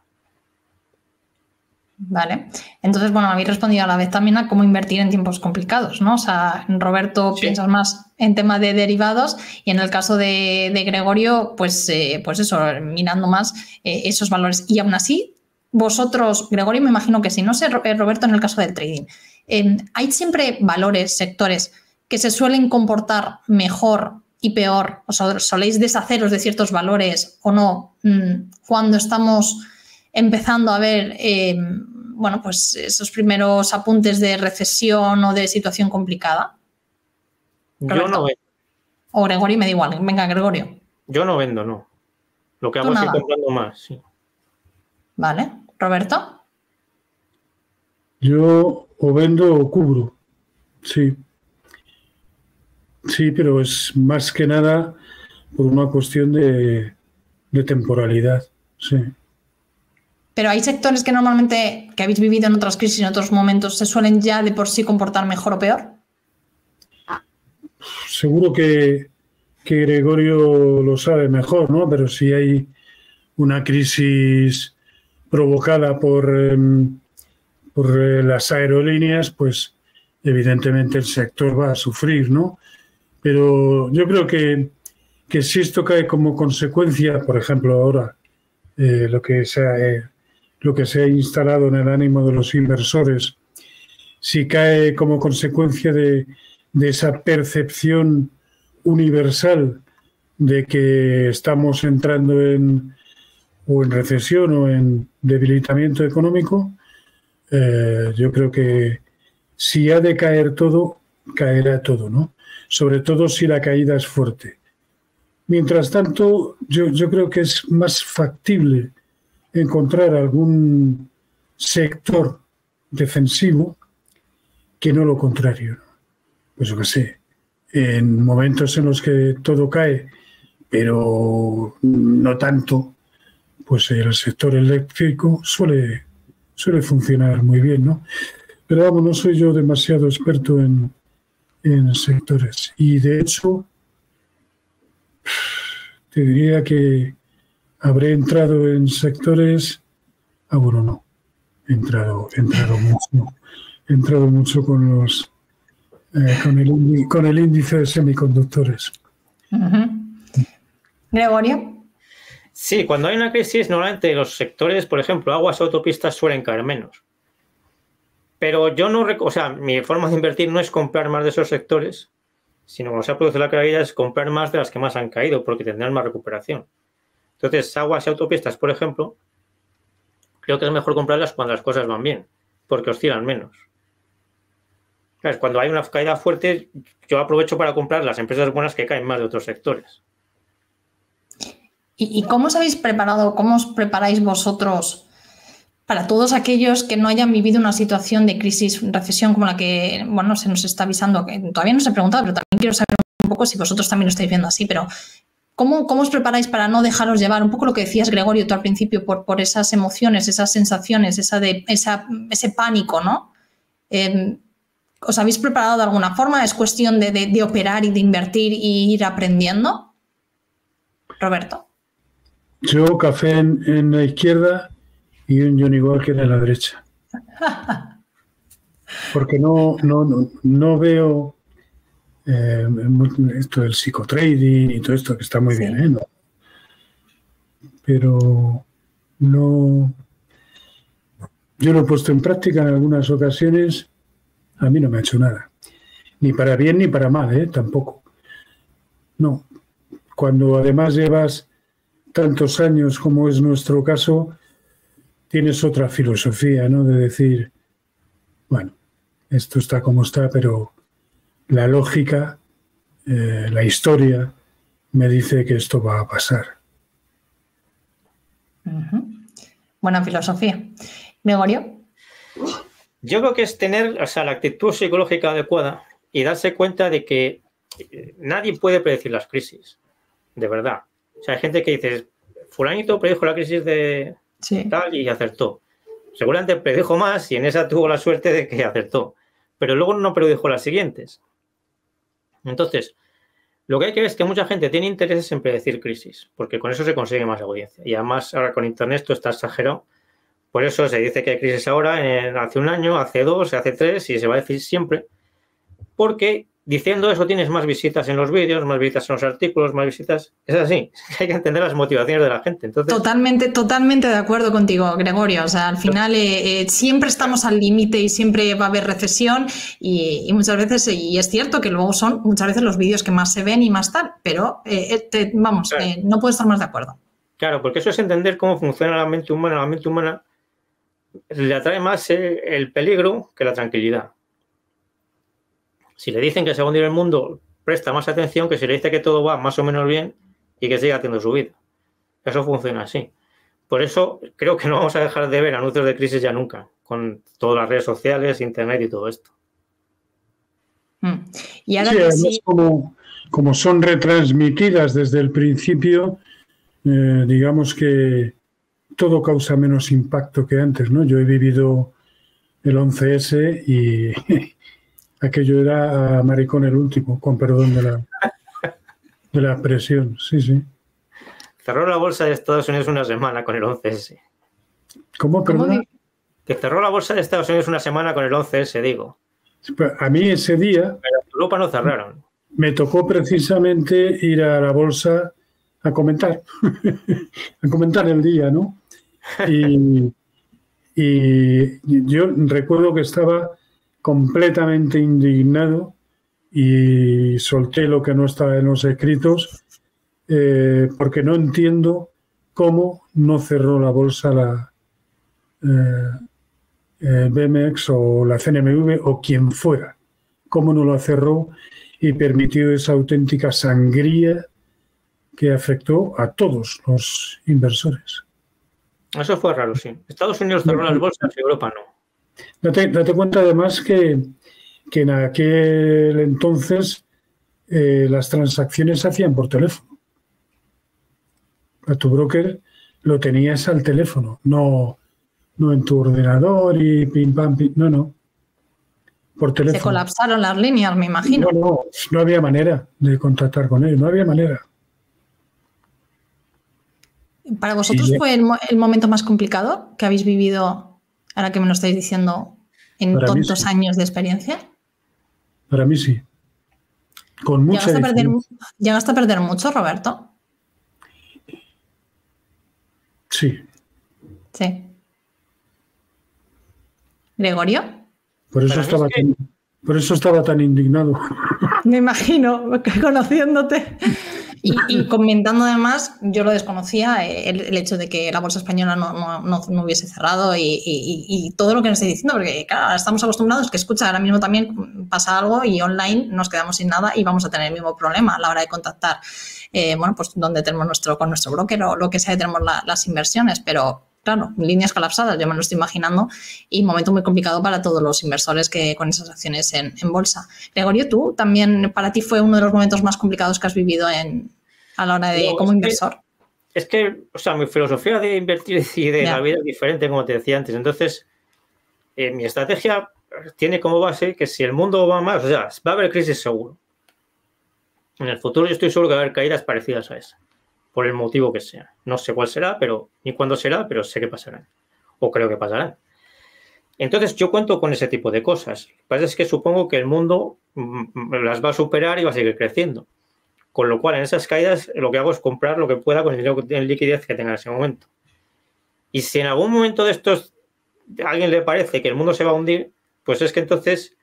Vale. Entonces, bueno, me habéis respondido a la vez también a cómo invertir en tiempos complicados, ¿no? O sea, Roberto, sí, piensas más en tema de derivados y en el caso de Gregorio, pues eso, mirando más esos valores. Y aún así, vosotros, Gregorio, me imagino que sí, no sé, Roberto, en el caso del trading, hay siempre valores, sectores que se suelen comportar mejor y peor, o sea, soléis deshaceros de ciertos valores o no, cuando estamos empezando a ver, bueno, pues esos primeros apuntes de recesión o de situación complicada. ¿Roberto? Yo no vendo. O Gregorio, me da igual. Venga, Gregorio. Yo no vendo, no. Lo que hago es ir comprando más, sí. Vale. ¿Roberto? Yo o vendo o cubro, sí. Sí, pero es más que nada por una cuestión de temporalidad, sí. Pero hay sectores que normalmente, que habéis vivido en otras crisis, en otros momentos, ¿se suelen ya de por sí comportar mejor o peor? Seguro que Gregorio lo sabe mejor, ¿no? Pero si hay una crisis provocada por las aerolíneas, pues evidentemente el sector va a sufrir, ¿no? Pero yo creo que si esto cae como consecuencia, por ejemplo, ahora lo que se ha instalado en el ánimo de los inversores, si cae como consecuencia de esa percepción universal de que estamos entrando en recesión o en debilitamiento económico, yo creo que si ha de caer todo, caerá todo, ¿no? Sobre todo si la caída es fuerte. Mientras tanto, yo creo que es más factible encontrar algún sector defensivo que no lo contrario, ¿no? Pues yo qué sé, en momentos en los que todo cae, pero no tanto, pues el sector eléctrico suele suele funcionar muy bien, ¿no? Pero vamos, no soy yo demasiado experto en sectores. Y de hecho, te diría que habré entrado en sectores. Bueno, no. He entrado mucho con los con el índice de semiconductores. Gregorio. Sí, cuando hay una crisis, normalmente los sectores, por ejemplo, aguas o autopistas suelen caer menos. Pero yo no, o sea, mi forma de invertir no es comprar más de esos sectores, sino cuando se ha producido la caída es comprar más de las que más han caído, porque tendrán más recuperación. Entonces, aguas y autopistas, por ejemplo, creo que es mejor comprarlas cuando las cosas van bien, porque oscilan menos. ¿Sabes? Cuando hay una caída fuerte, yo aprovecho para comprar las empresas buenas que caen más de otros sectores. ¿Y cómo os habéis preparado, cómo os preparáis vosotros para todos aquellos que no hayan vivido una situación de crisis, recesión como la que, bueno, se nos está avisando, que todavía no os he preguntado, pero también quiero saber un poco si vosotros también lo estáis viendo así, pero ¿cómo os preparáis para no dejaros llevar? Un poco lo que decías, Gregorio, tú al principio, por esas emociones, esas sensaciones, ese pánico, ¿no? ¿Os habéis preparado de alguna forma? ¿Es cuestión de operar y de invertir y ir aprendiendo? Roberto. Yo café en la izquierda y un Johnny Walker en la derecha. Porque no veo esto del psicotrading y todo esto, que está muy bien, ¿eh? No. Pero no. Yo lo he puesto en práctica en algunas ocasiones, a mí no me ha hecho nada. Ni para bien ni para mal, ¿eh? Tampoco. No. Cuando además llevas tantos años como es nuestro caso, tienes otra filosofía, ¿no? De decir, bueno, esto está como está, pero la lógica, la historia, me dice que esto va a pasar. Buena filosofía. Gregorio. Yo creo que es tener, o sea, la actitud psicológica adecuada y darse cuenta de que nadie puede predecir las crisis, de verdad. O sea, hay gente que dice, fulanito predijo la crisis de tal y acertó. Seguramente predijo más y en esa tuvo la suerte de que acertó. Pero luego no predijo las siguientes. Entonces, lo que hay que ver es que mucha gente tiene intereses en predecir crisis, porque con eso se consigue más audiencia. Y además, ahora con Internet esto está exagerado. Por eso se dice que hay crisis ahora, hace un año, hace 2, hace 3 y se va a decir siempre. Porque diciendo eso tienes más visitas en los vídeos, más visitas en los artículos, más visitas. Es así, hay que entender las motivaciones de la gente. Entonces, totalmente de acuerdo contigo, Gregorio. O sea, al final siempre estamos al límite y siempre va a haber recesión y muchas veces, y es cierto que luego son muchas veces los vídeos que más se ven y más tal, pero no puedo estar más de acuerdo. Claro, porque eso es entender cómo funciona la mente humana. La mente humana le atrae más el peligro que la tranquilidad. Si le dicen que se va a hundir el mundo, presta más atención que si le dice que todo va más o menos bien y que siga haciendo su vida. Eso funciona así. Por eso creo que no vamos a dejar de ver anuncios de crisis ya nunca, con todas las redes sociales, Internet y todo esto. Y ahora sí, como son retransmitidas desde el principio, digamos que todo causa menos impacto que antes, ¿no? Yo he vivido el 11S y aquello era maricón el último, con perdón de la expresión. Sí, sí. Cerró la bolsa de Estados Unidos una semana con el 11S. ¿Cómo? Perdona. Que cerró la bolsa de Estados Unidos una semana con el 11S, digo. A mí ese día... Pero en Europa no cerraron. Me tocó precisamente ir a la bolsa a comentar. A comentar el día, ¿no? Y yo recuerdo que estaba completamente indignado y solté lo que no estaba en los escritos porque no entiendo cómo no cerró la bolsa la BMX o la CNMV o quien fuera, cómo no la cerró y permitió esa auténtica sangría que afectó a todos los inversores. Eso fue raro, sí. Estados Unidos cerró las bolsas y Europa no. Date cuenta además que en aquel entonces las transacciones se hacían por teléfono. A tu broker lo tenías al teléfono, no no en tu ordenador y pim, pam, pim. No, no. Por teléfono. Se colapsaron las líneas, me imagino. No había manera de contactar con ellos, no había manera. ¿Para vosotros fue el momento más complicado que habéis vivido, ahora que me lo estáis diciendo, en tantos años de experiencia? Para mí sí. Con mucha ¿Llegaste a perder mucho, Roberto? Sí. Sí. ¿Gregorio? Por eso estaba tan indignado. Me imagino, conociéndote. Y comentando además, yo lo desconocía, el hecho de que la bolsa española no hubiese cerrado y todo lo que nos estáis diciendo, porque claro, estamos acostumbrados que escucha, ahora mismo también pasa algo y online nos quedamos sin nada y vamos a tener el mismo problema a la hora de contactar, pues donde tenemos con nuestro broker o lo que sea, tenemos las inversiones, pero claro, líneas colapsadas, yo me lo estoy imaginando, y momento muy complicado para todos los inversores que con esas acciones en bolsa. Gregorio, ¿tú también para ti fue uno de los momentos más complicados que has vivido a la hora de como inversor? Es que, o sea, mi filosofía de invertir y de la vida es diferente, como te decía antes. Entonces, mi estrategia tiene como base que si el mundo va mal, o sea, va a haber crisis seguro. En el futuro yo estoy seguro que va a haber caídas parecidas a esa, por el motivo que sea. No sé cuál será, ni cuándo será, pero sé que pasarán. O creo que pasarán. Entonces, yo cuento con ese tipo de cosas. Lo que pasa es que supongo que el mundo las va a superar y va a seguir creciendo. Con lo cual, en esas caídas, lo que hago es comprar lo que pueda con el dinero en liquidez que tenga en ese momento. Y si en algún momento de estos a alguien le parece que el mundo se va a hundir, pues es que entonces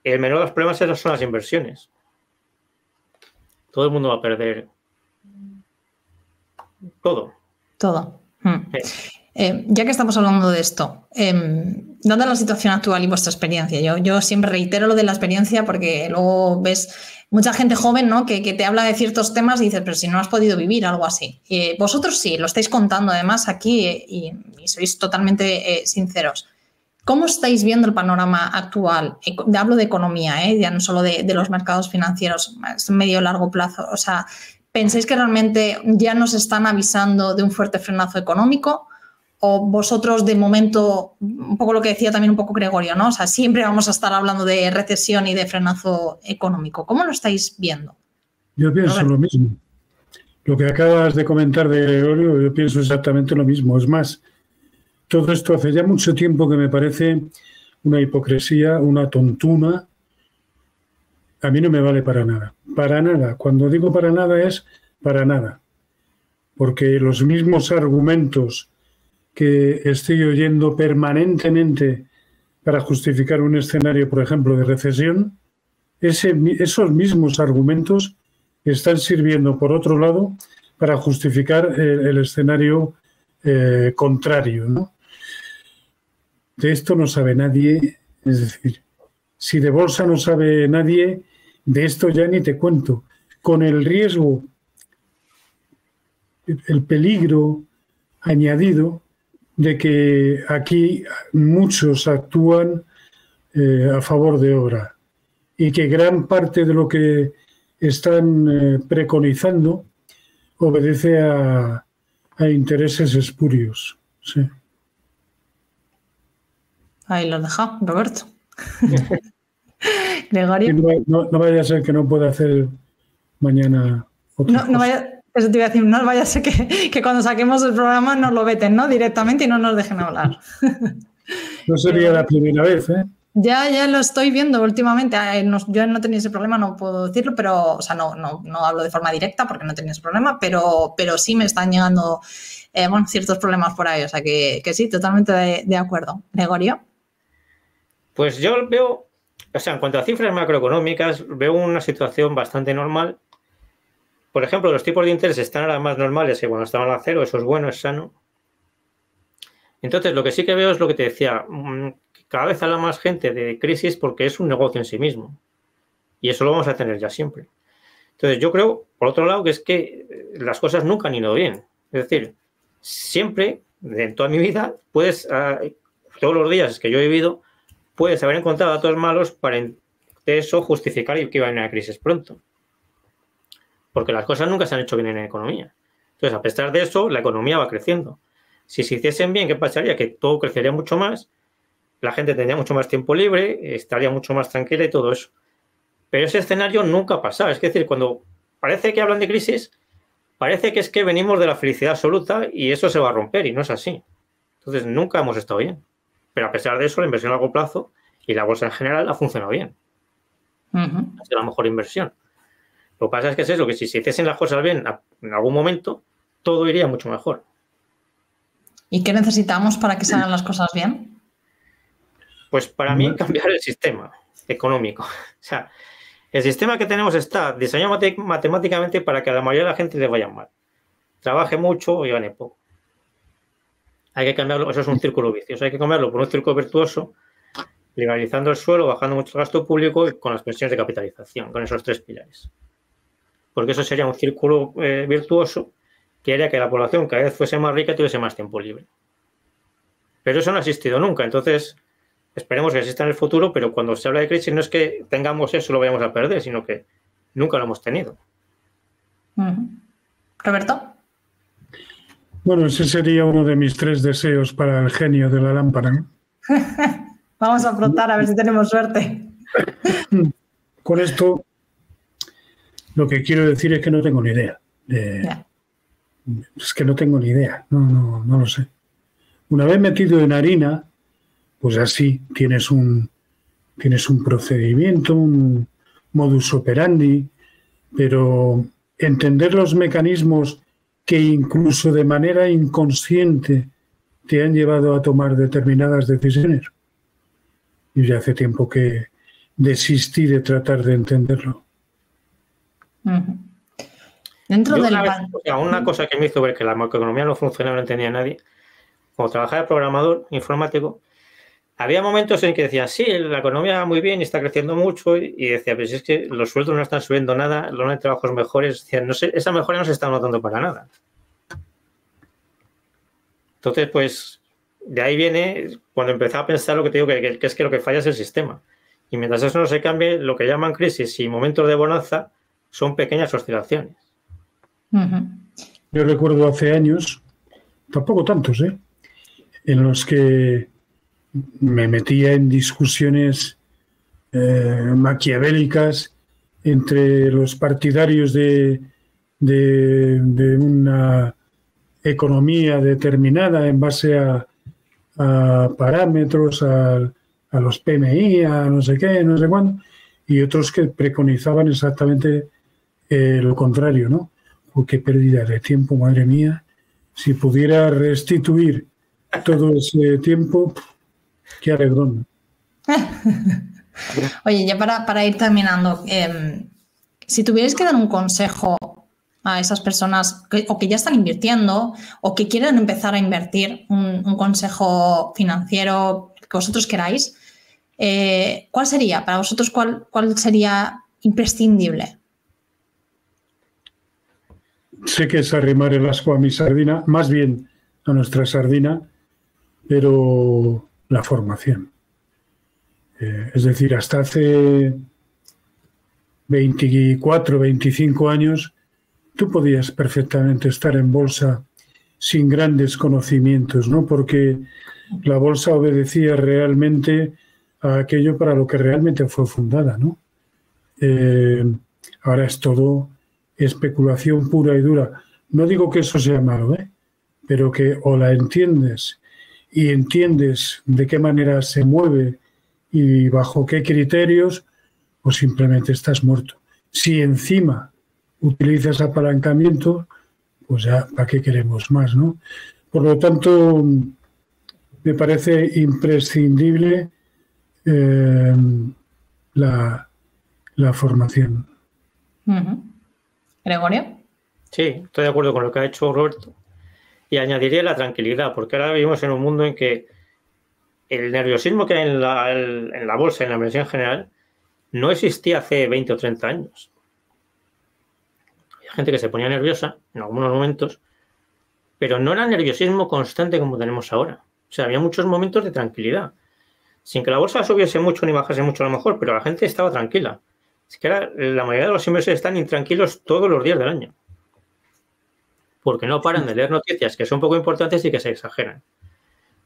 el menor de los problemas son las inversiones. Todo el mundo va a perder todo. Todo. Ya que estamos hablando de esto, dada la situación actual y vuestra experiencia, yo siempre reitero lo de la experiencia porque luego ves mucha gente joven, ¿no? que te habla de ciertos temas y dices, pero si no has podido vivir algo así. Vosotros sí, lo estáis contando además aquí y sois totalmente sinceros. ¿Cómo estáis viendo el panorama actual? Hablo de economía, ya no solo de los mercados financieros, medio y largo plazo. O sea, ¿pensáis que realmente ya nos están avisando de un fuerte frenazo económico? ¿O vosotros de momento, un poco lo que decía también un poco Gregorio, ¿no? O sea, siempre vamos a estar hablando de recesión y de frenazo económico. ¿Cómo lo estáis viendo? Yo pienso lo mismo. Lo que acabas de comentar de Gregorio, yo pienso exactamente lo mismo. Es más, todo esto hace ya mucho tiempo que me parece una hipocresía, una tontuna. A mí no me vale para nada. Para nada. Cuando digo para nada es para nada. Porque los mismos argumentos que estoy oyendo permanentemente para justificar un escenario, por ejemplo, de recesión, esos mismos argumentos están sirviendo, por otro lado, para justificar el escenario contrario, ¿no? De esto no sabe nadie, es decir, si de bolsa no sabe nadie, de esto ya ni te cuento. Con el riesgo, el peligro añadido de que aquí muchos actúan a favor de obra y que gran parte de lo que están preconizando obedece a intereses espurios. Sí. Ahí lo has dejado, Roberto. Gregorio. No vaya a ser que no pueda hacer mañana otra cosa. Eso te iba a decir, no vaya a ser que cuando saquemos el programa nos lo veten, ¿no? Directamente y no nos dejen hablar. No sería la primera vez, ¿eh? Ya lo estoy viendo últimamente. Yo no tenía ese problema, no puedo decirlo, pero, o sea, no hablo de forma directa porque no tenía ese problema, pero sí me están llegando, ciertos problemas por ahí. O sea, que sí, totalmente de acuerdo. Gregorio. Pues yo veo, o sea, en cuanto a cifras macroeconómicas, veo una situación bastante normal. Por ejemplo, los tipos de interés están ahora más normales que cuando estaban a cero, eso es bueno, es sano. Entonces, lo que sí que veo es lo que te decía, cada vez habla más gente de crisis porque es un negocio en sí mismo. Y eso lo vamos a tener ya siempre. Entonces, yo creo, por otro lado, que es que las cosas nunca han ido bien. Es decir, siempre, en toda mi vida, todos los días que yo he vivido, puedes haber encontrado datos malos para de eso justificar que iba a haber una crisis pronto. Porque las cosas nunca se han hecho bien en la economía. Entonces, a pesar de eso, la economía va creciendo. Si se hiciesen bien, ¿qué pasaría? Que todo crecería mucho más, la gente tendría mucho más tiempo libre, estaría mucho más tranquila y todo eso. Pero ese escenario nunca ha pasado. Es decir, cuando parece que hablan de crisis, parece que es que venimos de la felicidad absoluta y eso se va a romper, y no es así. Entonces, nunca hemos estado bien. Pero a pesar de eso, la inversión a largo plazo y la bolsa en general ha funcionado bien. Ha sido la mejor inversión. Lo que pasa es que es eso, que si se hiciesen las cosas bien en algún momento, todo iría mucho mejor. ¿Y qué necesitamos para que se hagan las cosas bien? Pues para mí, cambiar el sistema económico. O sea, el sistema que tenemos está diseñado matemáticamente para que a la mayoría de la gente le vaya mal. Trabaje mucho y gane poco. Hay que cambiarlo, eso es un círculo vicioso. Hay que cambiarlo por un círculo virtuoso, liberalizando el suelo, bajando mucho el gasto público y con las pensiones de capitalización, con esos 3 pilares. Porque eso sería un círculo virtuoso que haría que la población cada vez fuese más rica y tuviese más tiempo libre. Pero eso no ha existido nunca. Entonces, esperemos que exista en el futuro, pero cuando se habla de crisis no es que tengamos eso y lo vayamos a perder, sino que nunca lo hemos tenido. ¿Roberto? Bueno, ese sería uno de mis 3 deseos para el genio de la lámpara, ¿no? Vamos a frotar a ver si tenemos suerte. Con esto, lo que quiero decir es que no tengo ni idea. Es que no tengo ni idea, no lo sé. Una vez metido en harina, pues así tienes un procedimiento, un modus operandi, pero entender los mecanismos que incluso de manera inconsciente te han llevado a tomar determinadas decisiones. Y ya hace tiempo que desistí de tratar de entenderlo. Dentro del una cosa que me hizo ver que la macroeconomía no funcionaba, no entendía a nadie. Cuando trabajaba de programador informático, había momentos en que decían, sí, la economía va muy bien y está creciendo mucho, y decía, pero si es que los sueldos no están subiendo nada, no hay trabajos mejores, decían, no sé, esa mejora no se está notando para nada. Entonces, pues, de ahí viene cuando empecé a pensar lo que te digo, que es que lo que falla es el sistema. Y mientras eso no se cambie, lo que llaman crisis y momentos de bonanza son pequeñas oscilaciones. Yo recuerdo hace años, tampoco tantos, en los que me metía en discusiones maquiavélicas entre los partidarios de una economía determinada en base a parámetros, a los PMI, a no sé qué, no sé cuándo, y otros que preconizaban exactamente lo contrario, ¿no? Qué pérdida de tiempo, madre mía. Si pudiera restituir todo ese tiempo, qué alegrón. Oye, ya para ir terminando, si tuvierais que dar un consejo a esas personas que ya están invirtiendo o que quieren empezar a invertir, un consejo financiero que vosotros queráis, ¿cuál sería? Para vosotros, ¿cuál sería imprescindible? Sé que es arrimar el asco a mi sardina, más bien a nuestra sardina, pero la formación. Es decir, hasta hace 24, 25 años, tú podías perfectamente estar en bolsa sin grandes conocimientos, ¿no? Porque la bolsa obedecía realmente a aquello para lo que realmente fue fundada, ¿no? Ahora es todo especulación pura y dura. No digo que eso sea malo, pero que o la entiendes y entiendes de qué manera se mueve y bajo qué criterios, o simplemente estás muerto. Si encima utilizas apalancamiento, pues ya, ¿para qué queremos más, no? Por lo tanto, me parece imprescindible la formación. ¿Gregorio? Sí, estoy de acuerdo con lo que ha hecho Roberto. Y añadiría la tranquilidad, porque ahora vivimos en un mundo en que el nerviosismo que hay en la bolsa, en la inversión en general, no existía hace 20 o 30 años. Hay gente que se ponía nerviosa en algunos momentos, pero no era nerviosismo constante como tenemos ahora. O sea, había muchos momentos de tranquilidad. Sin que la bolsa subiese mucho ni bajase mucho a lo mejor, pero la gente estaba tranquila. Es que ahora la mayoría de los inversores están intranquilos todos los días del año. porque no paran de leer noticias que son poco importantes y que se exageran,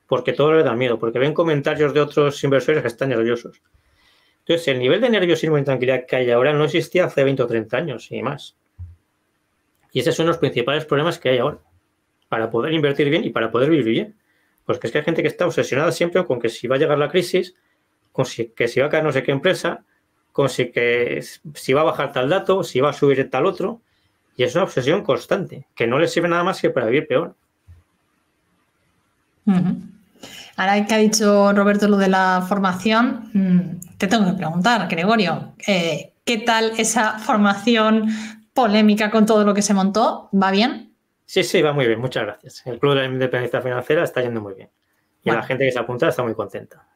porque todo les da miedo, porque ven comentarios de otros inversores que están nerviosos. Entonces, el nivel de nerviosismo y intranquilidad que hay ahora no existía hace 20 o 30 años y más. Y esos son los principales problemas que hay ahora, para poder invertir bien y para poder vivir bien. Porque es que hay gente que está obsesionada siempre con que si va a llegar la crisis, que si va a caer no sé qué empresa, con si va a bajar tal dato, si va a subir tal otro. Y es una obsesión constante, que no les sirve nada más que para vivir peor. Ahora que ha dicho Roberto lo de la formación, te tengo que preguntar, Gregorio, ¿qué tal esa formación polémica con todo lo que se montó? ¿Va bien? Sí, va muy bien, muchas gracias. El Club de la Independencia Financiera está yendo muy bien. Y la gente que se apunta está muy contenta.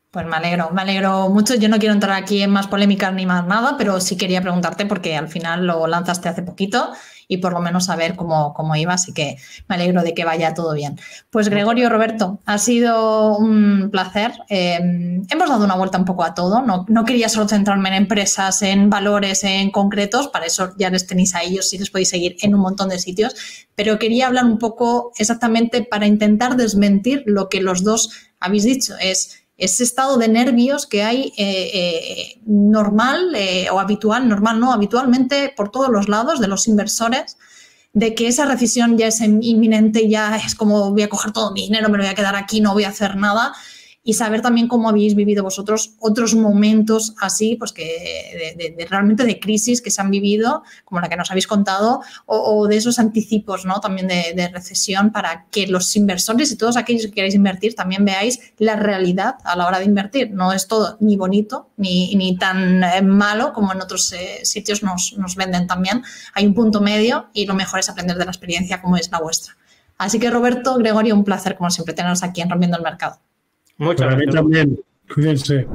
Pues me alegro mucho. Yo no quiero entrar aquí en más polémicas ni más nada, pero sí quería preguntarte porque al final lo lanzaste hace poquito y por lo menos saber cómo iba, así que me alegro de que vaya todo bien. Pues Gregorio, Roberto, ha sido un placer. Hemos dado una vuelta un poco a todo. No quería solo centrarme en empresas, en valores en concretos, para eso ya les tenéis a ellos y les podéis seguir en un montón de sitios, pero quería hablar un poco exactamente para intentar desmentir lo que los dos habéis dicho, es ese estado de nervios que hay normal o habitual, normal no, habitualmente por todos los lados de los inversores, de que esa recesión ya es inminente, ya es como voy a coger todo mi dinero, me lo voy a quedar aquí, no voy a hacer nada. Y saber también cómo habéis vivido vosotros otros momentos así, pues que realmente de crisis que se han vivido, como la que nos habéis contado, o de esos anticipos, ¿no? También de recesión, para que los inversores y todos aquellos que queráis invertir también veáis la realidad a la hora de invertir. No es todo ni bonito ni tan malo como en otros sitios nos venden también. Hay un punto medio y lo mejor es aprender de la experiencia como es la vuestra. Así que Roberto, Gregorio, un placer como siempre teneros aquí en Rompiendo el Mercado. Muchas gracias. gracias. Para mí también. Cuídense.